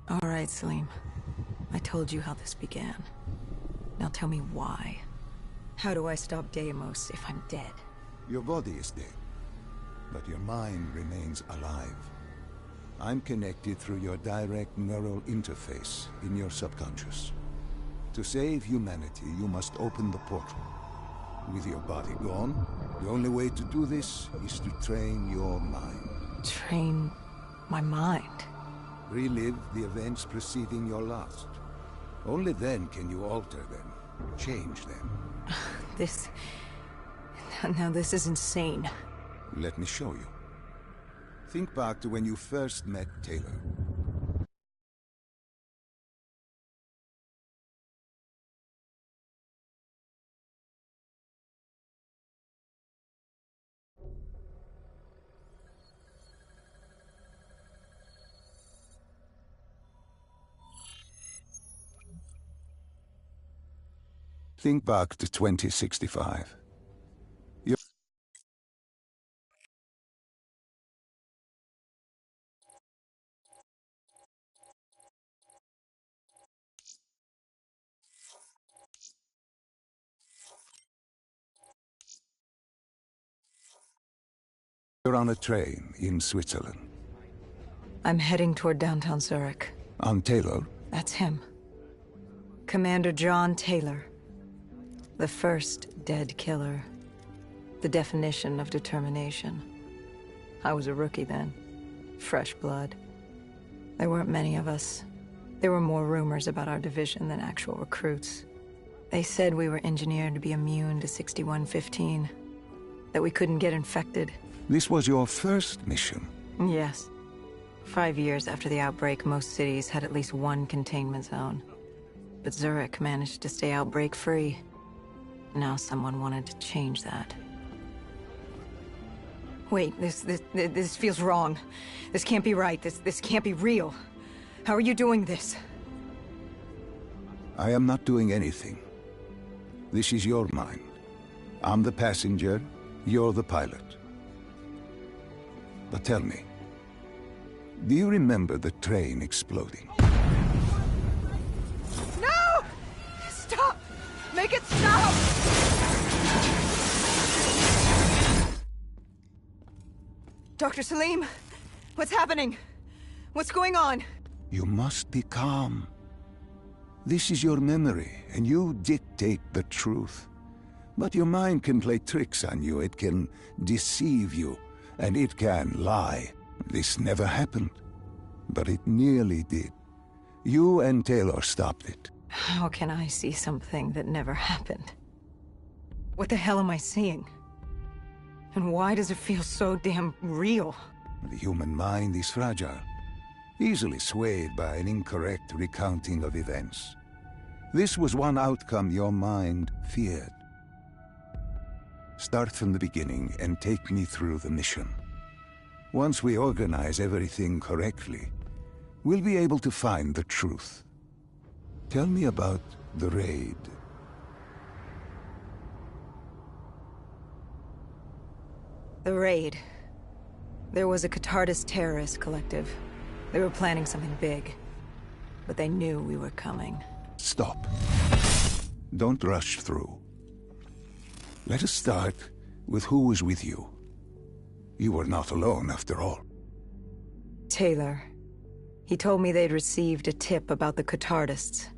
All right, Salim. I told you how this began. Now tell me why. How do I stop Deimos if I'm dead? Your body is dead, but your mind remains alive. I'm connected through your direct neural interface in your subconscious. To save humanity, you must open the portal. With your body gone, the only way to do this is to train your mind. Train my mind? Relive the events preceding your last. Only then can you alter them, change them. Now this is insane. Let me show you. Think back to when you first met Taylor. Think back to 2065. You're on a train in Switzerland. I'm heading toward downtown Zurich. On Taylor? That's him. Commander John Taylor. The first dead killer. The definition of determination. I was a rookie then. Fresh blood. There weren't many of us. There were more rumors about our division than actual recruits. They said we were engineered to be immune to 6115. That we couldn't get infected. This was your first mission? Yes. 5 years after the outbreak, most cities had at least one containment zone. But Zurich managed to stay outbreak-free. Now someone wanted to change that. Wait, this feels wrong. This can't be right. This can't be real. How are you doing this? I am not doing anything. This is your mind. I'm the passenger, you're the pilot. But tell me, do you remember the train exploding? No! Stop! Make it stop! Dr. Salim, what's happening? What's going on? You must be calm. This is your memory, and you dictate the truth. But your mind can play tricks on you. It can deceive you, and it can lie. This never happened, but it nearly did. You and Taylor stopped it. How can I see something that never happened? What the hell am I seeing? And why does it feel so damn real? The human mind is fragile, easily swayed by an incorrect recounting of events. This was one outcome your mind feared. Start from the beginning and take me through the mission. Once we organize everything correctly, we'll be able to find the truth. Tell me about the raid. The raid. There was a Catardist terrorist collective. They were planning something big. But they knew we were coming. Stop. Don't rush through. Let us start with who was with you. You were not alone, after all. Taylor. He told me they'd received a tip about the Catardists.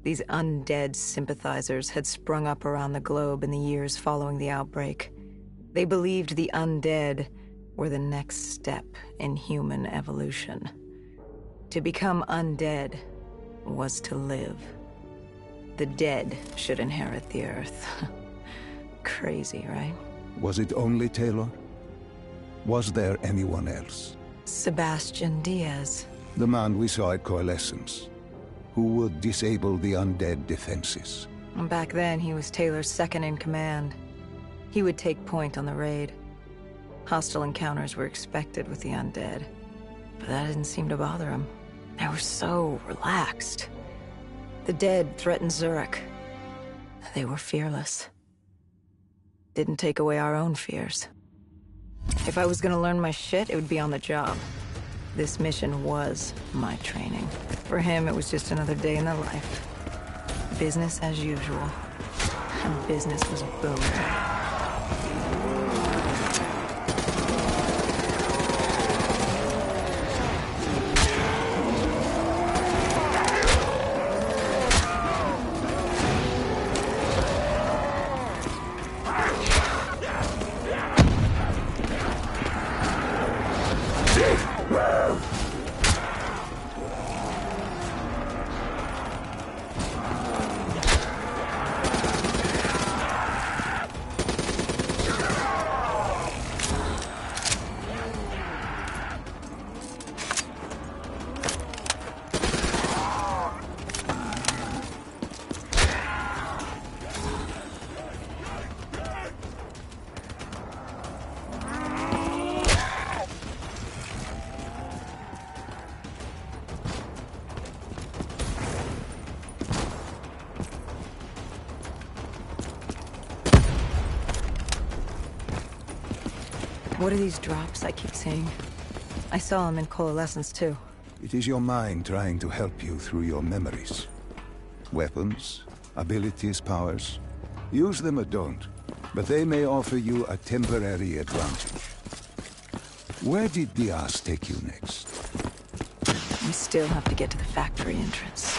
These undead sympathizers had sprung up around the globe in the years following the outbreak. They believed the undead were the next step in human evolution. To become undead was to live. The dead should inherit the Earth. Crazy, right? Was it only Taylor? Was there anyone else? Sebastian Diaz. The man we saw at Coalescence, who would disable the undead defenses. Back then, he was Taylor's second in command. He would take point on the raid. Hostile encounters were expected with the undead. But that didn't seem to bother him. They were so relaxed. The dead threatened Zurich. They were fearless. Didn't take away our own fears. If I was gonna learn my shit, it would be on the job. This mission was my training. For him, it was just another day in the life. Business as usual. And business was booming. What are these drops I keep seeing? I saw them in Coalescence too. It is your mind trying to help you through your memories. Weapons, abilities, powers. Use them or don't, but they may offer you a temporary advantage. Where did Diaz take you next? We still have to get to the factory entrance.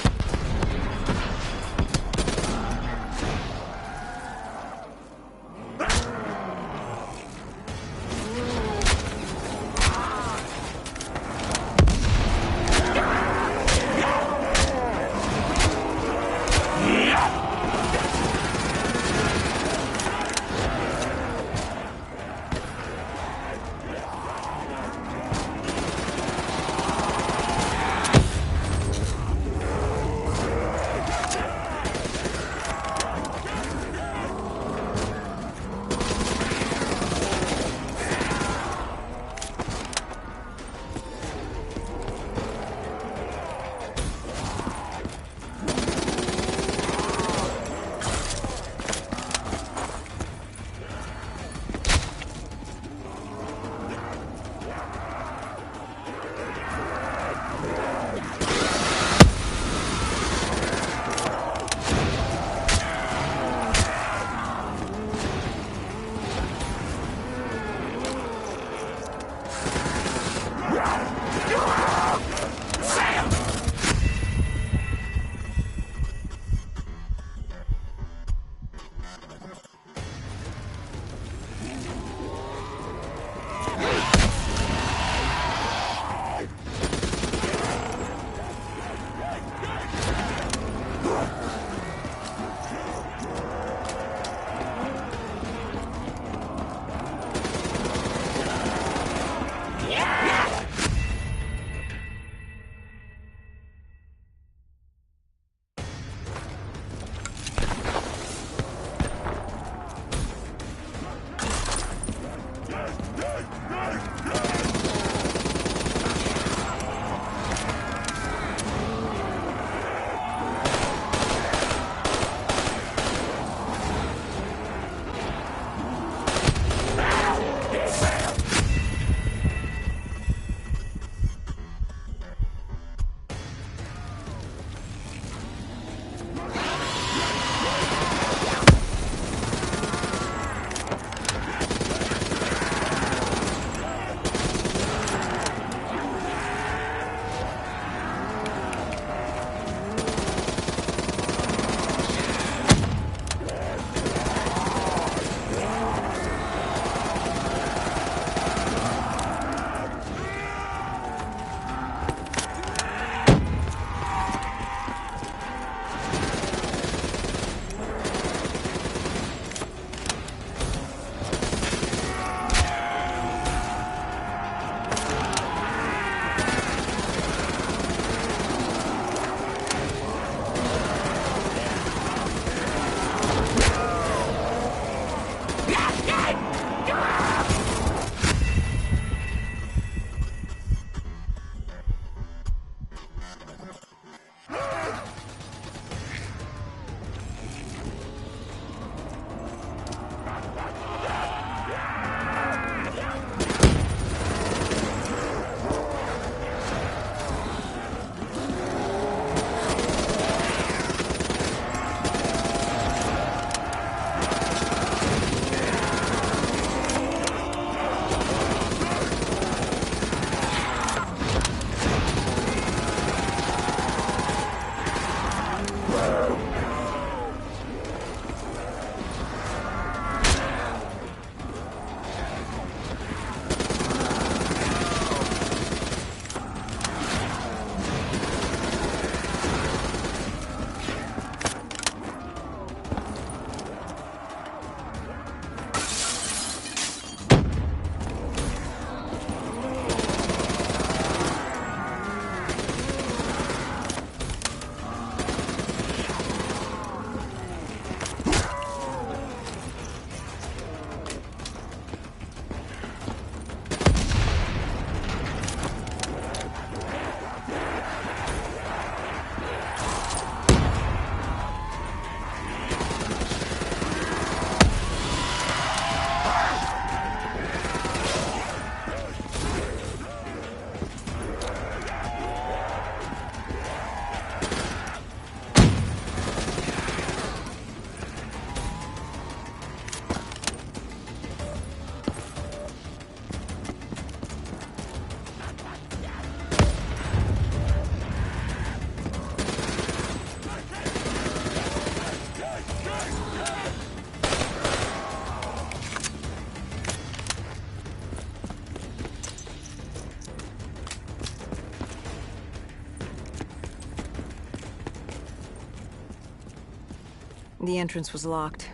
The entrance was locked.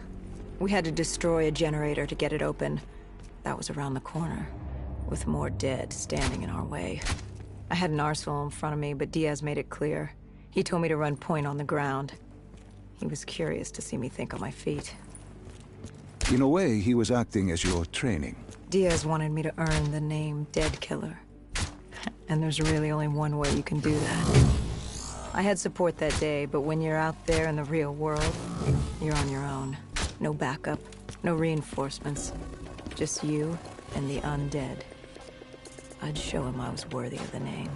We had to destroy a generator to get it open. That was around the corner, with more dead standing in our way. I had an arsenal in front of me, but Diaz made it clear. He told me to run point on the ground. He was curious to see me think on my feet. In a way, he was acting as your training. Diaz wanted me to earn the name Dead Killer. And there's really only one way you can do that. I had support that day, but when you're out there in the real world, you're on your own. No backup, no reinforcements. Just you and the undead. I'd show him I was worthy of the name.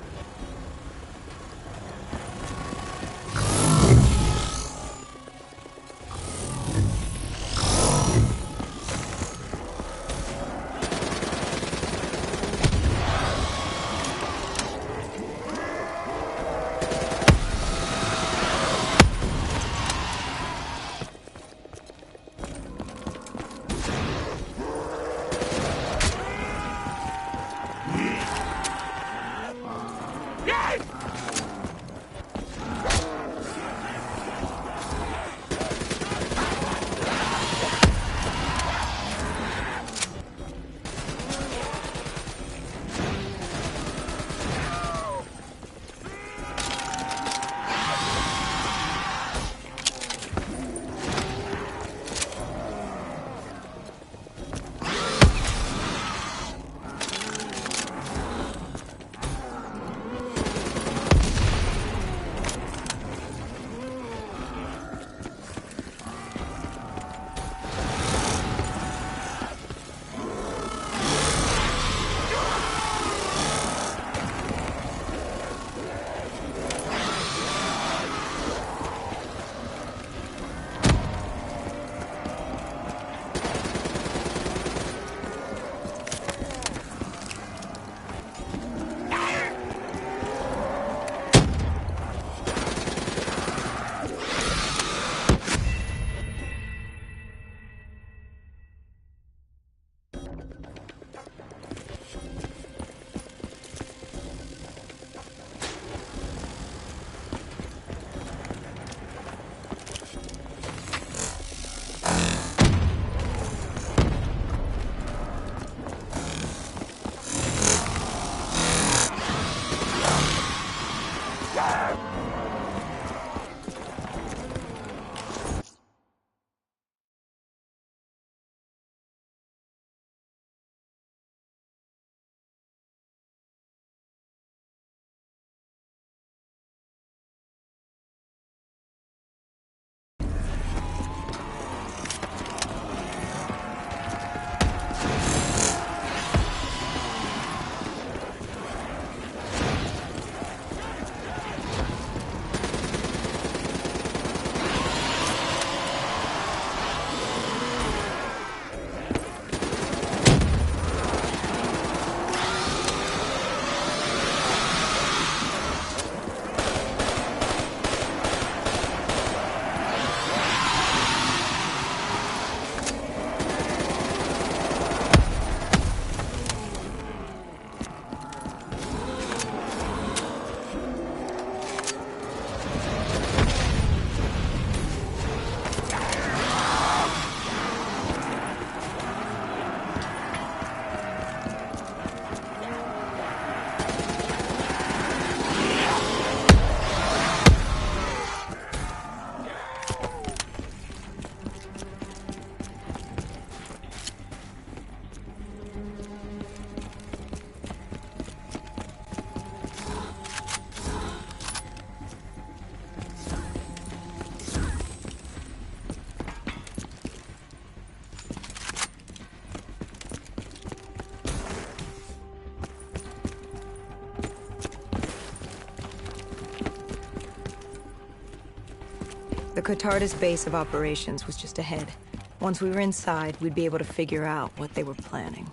The Catardis base of operations was just ahead. Once we were inside, we'd be able to figure out what they were planning.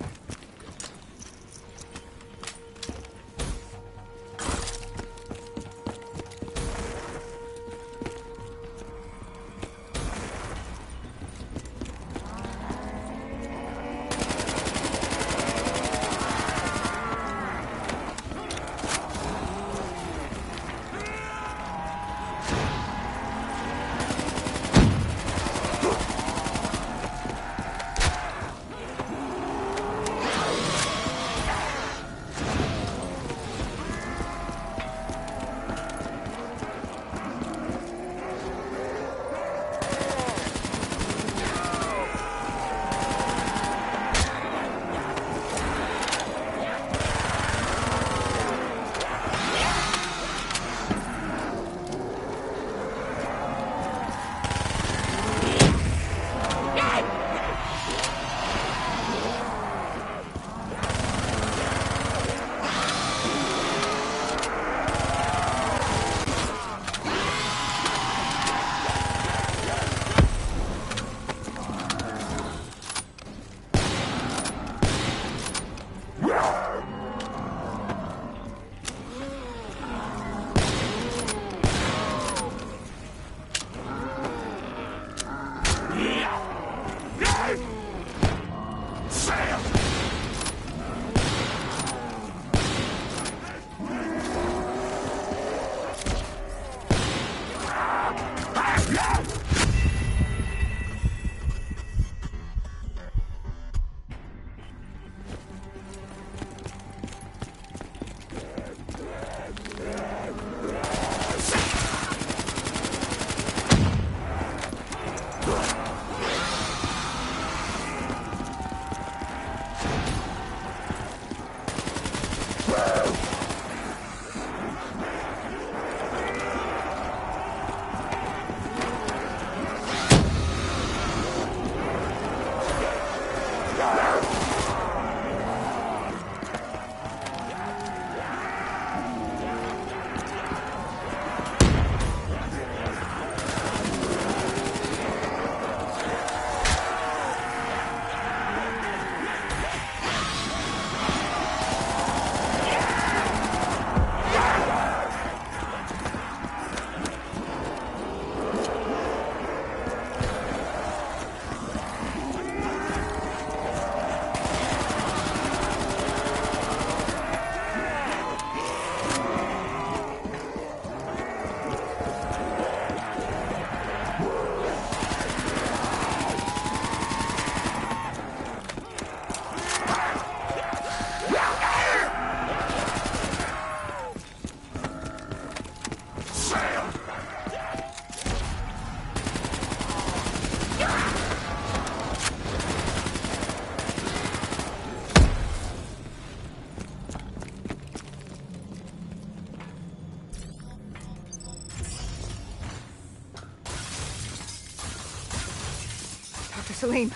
Dr. Salim,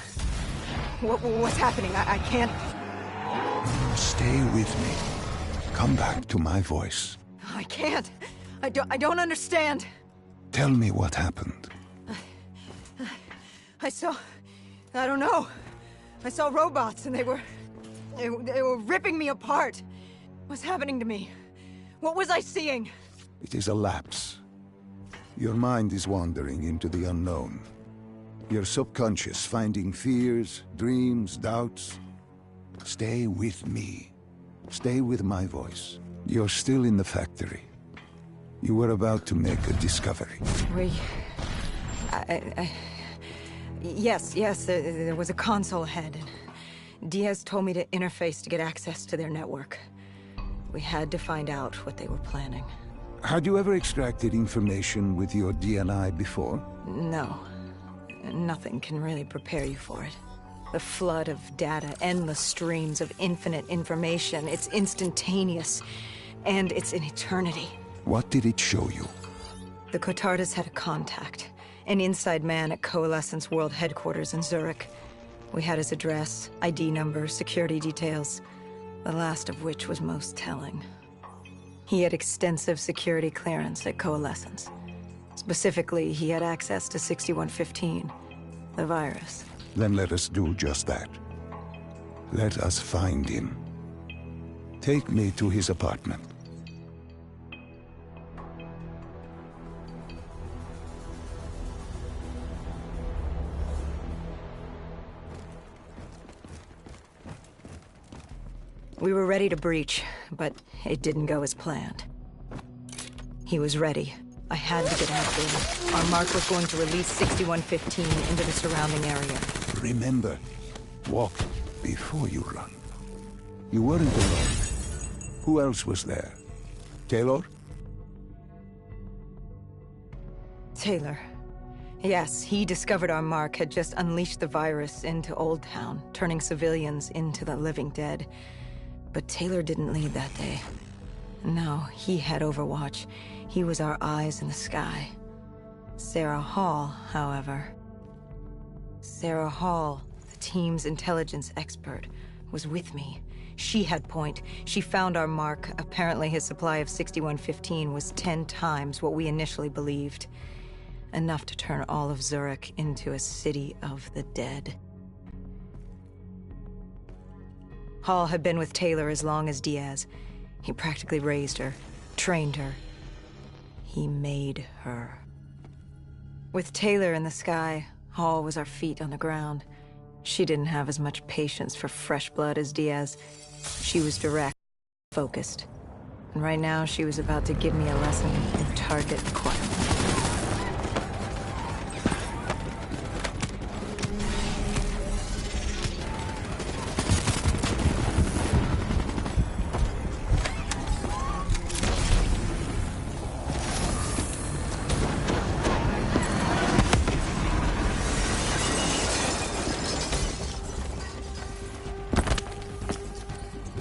what's happening? I can't... Stay with me. Come back to my voice. I can't. I don't understand. Tell me what happened. I don't know. I saw robots and they were ripping me apart. What's happening to me? What was I seeing? It is a lapse. Your mind is wandering into the unknown. Your subconscious finding fears, dreams, doubts. Stay with me. Stay with my voice. You're still in the factory. You were about to make a discovery. Yes, there was a console ahead. Diaz told me to interface to get access to their network. We had to find out what they were planning. Had you ever extracted information with your DNI before? No. Nothing can really prepare you for it. The flood of data, endless streams of infinite information. It's instantaneous, and it's an eternity. What did it show you? The Cotardis had a contact. An inside man at Coalescence World Headquarters in Zurich. We had his address, ID number, security details. The last of which was most telling. He had extensive security clearance at Coalescence. Specifically, he had access to 6115, the virus. Then let us do just that. Let us find him. Take me to his apartment. We were ready to breach, but it didn't go as planned. He was ready. I had to get after him. Our mark was going to release 6115 into the surrounding area. Remember, walk before you run. You weren't alone. Who else was there? Taylor? Taylor. Yes, he discovered our mark had just unleashed the virus into Old Town, turning civilians into the living dead. But Taylor didn't lead that day. No, he had Overwatch. He was our eyes in the sky. Sarah Hall, however... Sarah Hall, the team's intelligence expert, was with me. She had point. She found our mark. Apparently his supply of 6115 was 10 times what we initially believed. Enough to turn all of Zurich into a city of the dead. Hall had been with Taylor as long as Diaz. He practically raised her, trained her. He made her. With Taylor in the sky, Hall was our feet on the ground. She didn't have as much patience for fresh blood as Diaz. She was direct, focused. And right now, she was about to give me a lesson in target acquirement.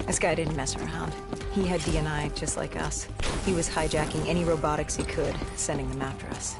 This guy didn't mess around. He had DNI just like us. He was hijacking any robotics he could, sending them after us.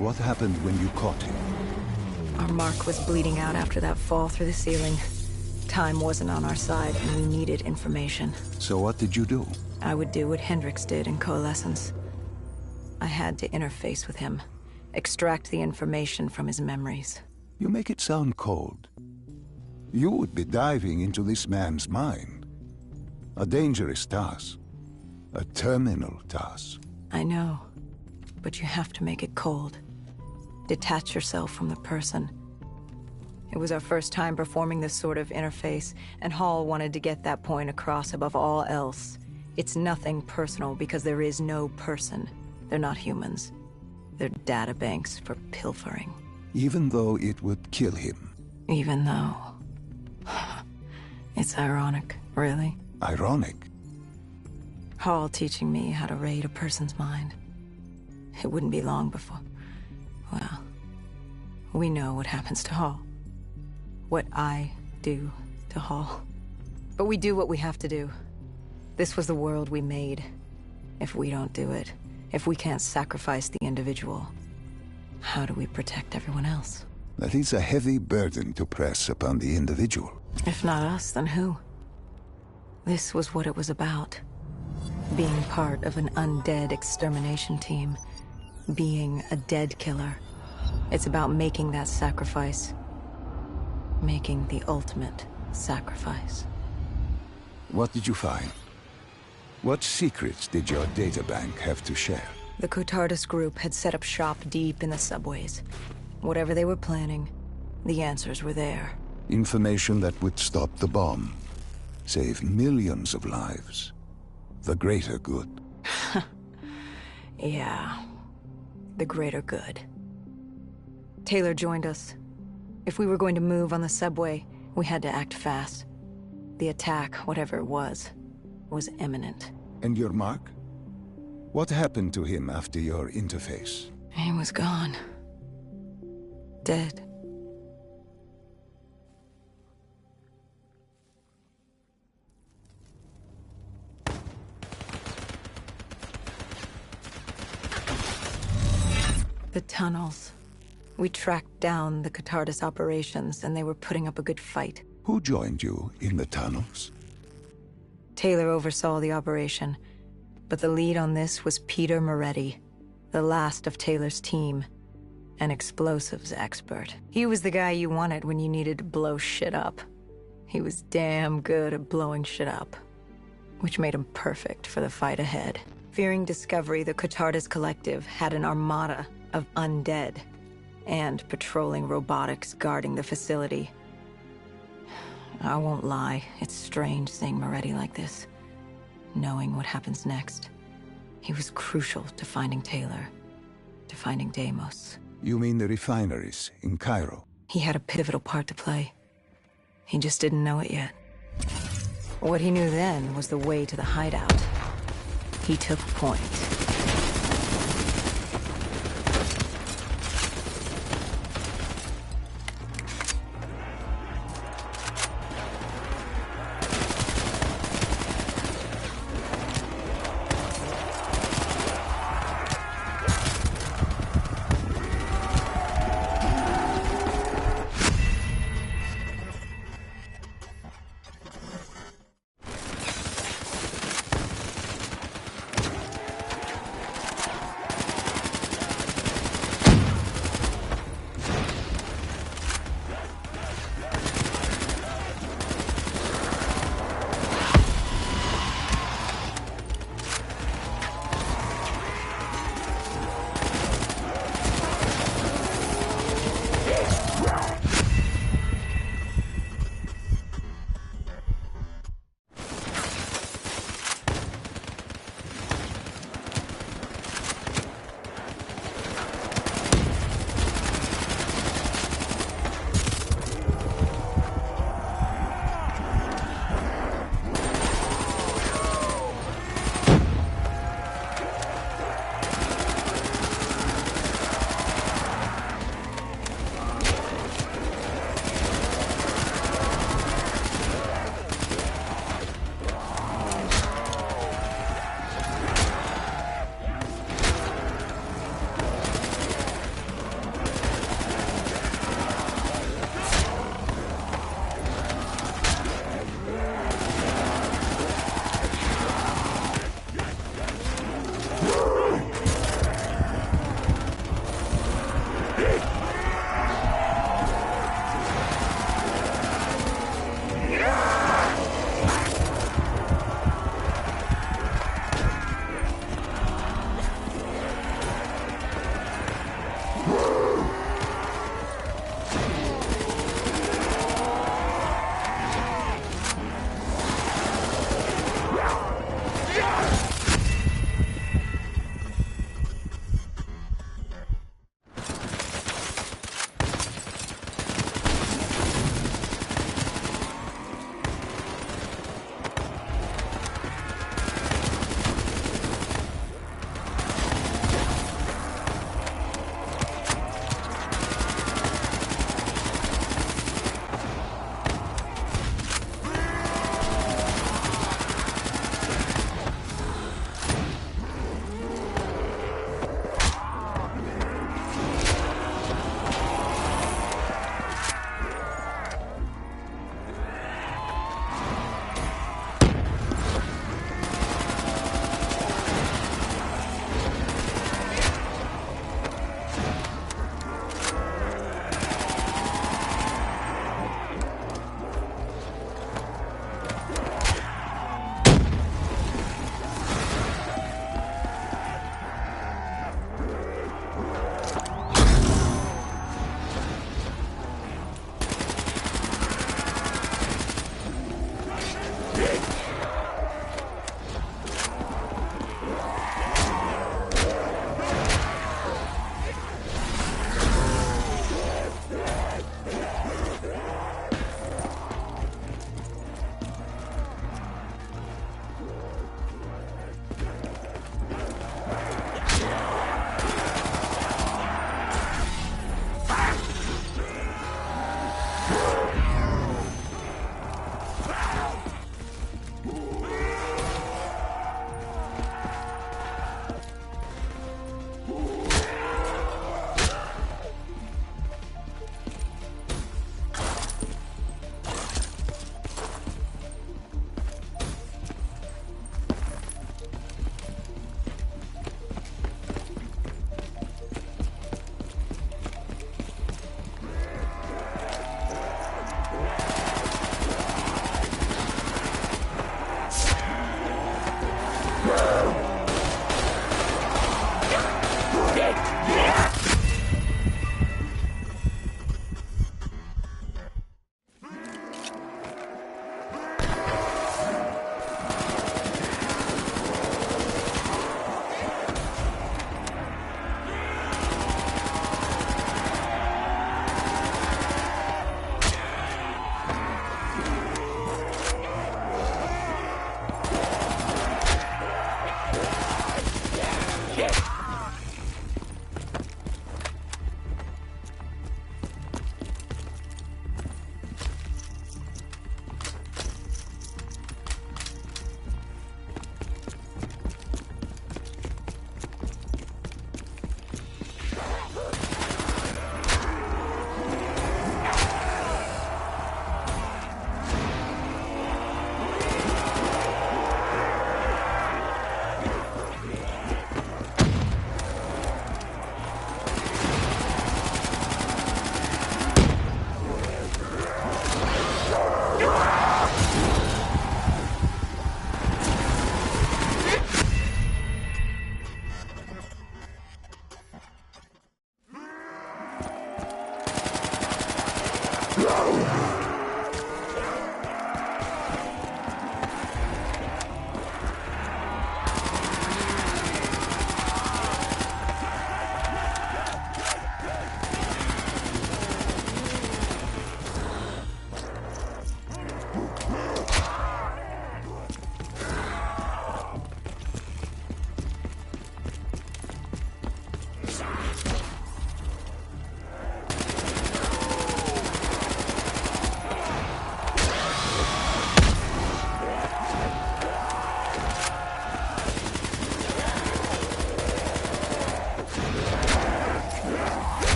What happened when you caught him? Our mark was bleeding out after that fall through the ceiling. Time wasn't on our side, and we needed information. So what did you do? I would do what Hendrix did in Coalescence. I had to interface with him, extract the information from his memories. You make it sound cold. You would be diving into this man's mind. A dangerous task. A terminal task. I know, but you have to make it cold. Detach yourself from the person. It was our first time performing this sort of interface, and Hall wanted to get that point across above all else. It's nothing personal because there is no person. They're not humans. They're databanks for pilfering. Even though it would kill him. Even though... It's ironic, really. Ironic? Hall teaching me how to raid a person's mind. It wouldn't be long before... Well, we know what happens to Hall. What I do to Hall. But we do what we have to do. This was the world we made. If we don't do it, if we can't sacrifice the individual, how do we protect everyone else? That is a heavy burden to press upon the individual. If not us, then who? This was what it was about. Being part of an undead extermination team. Being a dead killer. It's about making that sacrifice. Making the ultimate sacrifice. What did you find? What secrets did your databank have to share? The Cotardus group had set up shop deep in the subways. Whatever they were planning, the answers were there. Information that would stop the bomb. Save millions of lives. The greater good. Yeah. The greater good. Taylor joined us. If we were going to move on the subway, we had to act fast. The attack, whatever it was imminent. And your mark? What happened to him after your interface? He was gone. Dead. The tunnels. We tracked down the Cotardus operations, and they were putting up a good fight. Who joined you in the tunnels? Taylor oversaw the operation, but the lead on this was Peter Moretti, the last of Taylor's team, an explosives expert. He was the guy you wanted when you needed to blow shit up. He was damn good at blowing shit up, which made him perfect for the fight ahead. Fearing discovery, the Cotardus Collective had an armada of undead and patrolling robotics guarding the facility. I won't lie, it's strange seeing Moretti like this, knowing what happens next. He was crucial to finding Taylor, to finding Deimos. You mean the refineries in Cairo? He had a pivotal part to play. He just didn't know it yet. What he knew then was the way to the hideout. He took point.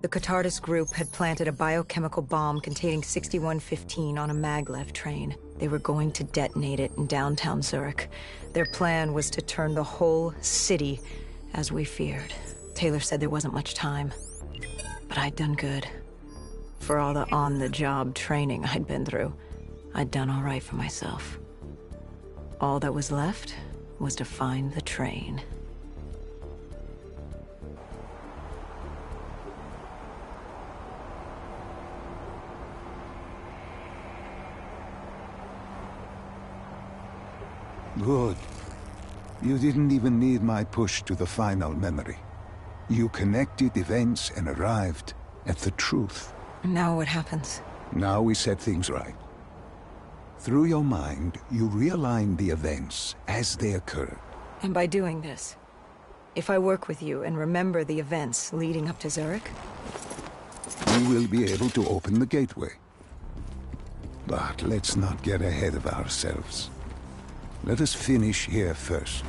The Catardist group had planted a biochemical bomb containing 6115 on a maglev train. They were going to detonate it in downtown Zurich. Their plan was to turn the whole city, as we feared. Taylor said there wasn't much time, but I'd done good. For all the on-the-job training I'd been through, I'd done all right for myself. All that was left was to find the train. Good. You didn't even need my push to the final memory. You connected events and arrived at the truth. Now what happens? Now we set things right. Through your mind, you realign the events as they occurred. And by doing this, if I work with you and remember the events leading up to Zurich, you will be able to open the gateway. But let's not get ahead of ourselves. Let us finish here first.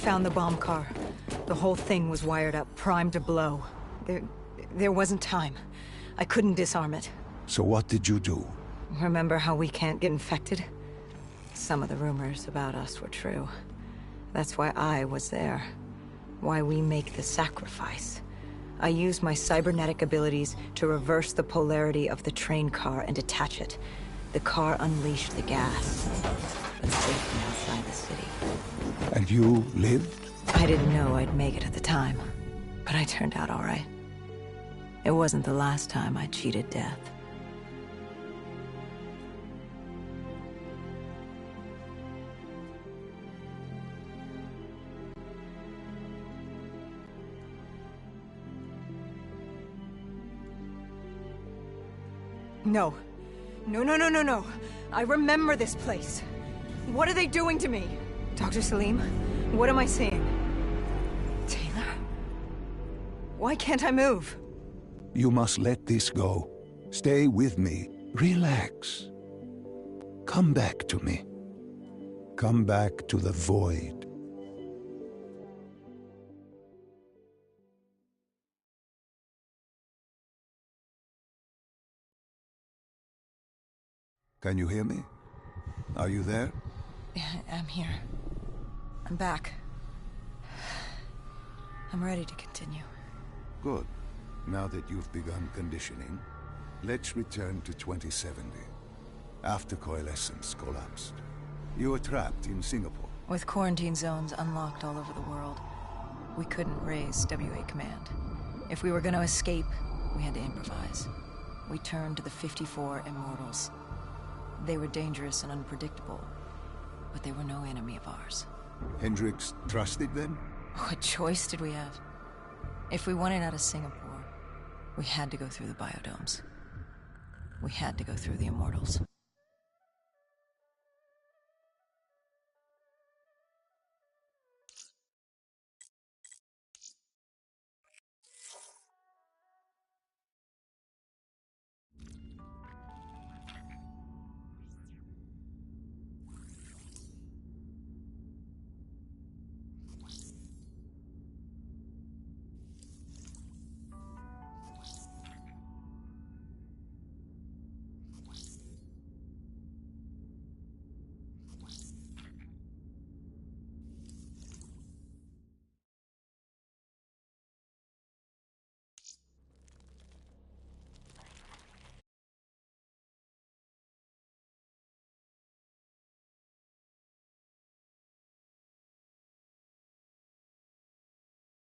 found the bomb car. The whole thing was wired up, primed to blow. There wasn't time. I couldn't disarm it. So what did you do? Remember how we can't get infected? Some of the rumors about us were true. That's why I was there. Why we make the sacrifice. I used my cybernetic abilities to reverse the polarity of the train car and detach it. The car unleashed the gas, but saved me outside the city. And you lived? I didn't know I'd make it at the time, but I turned out all right. It wasn't the last time I cheated death. No. No. I remember this place. What are they doing to me? Dr. Salim, what am I seeing? Taylor? Why can't I move? You must let this go. Stay with me. Relax. Come back to me. Come back to the void. Can you hear me? Are you there? I'm here. I'm back. I'm ready to continue. Good. Now that you've begun conditioning, let's return to 2070. After Coalescence collapsed. You were trapped in Singapore. With quarantine zones unlocked all over the world, we couldn't raise WA command. If we were going to escape, we had to improvise. We turned to the 54 Immortals. They were dangerous and unpredictable, but they were no enemy of ours. Hendricks trusted them? What choice did we have? If we wanted out of Singapore, we had to go through the biodomes. We had to go through the Immortals.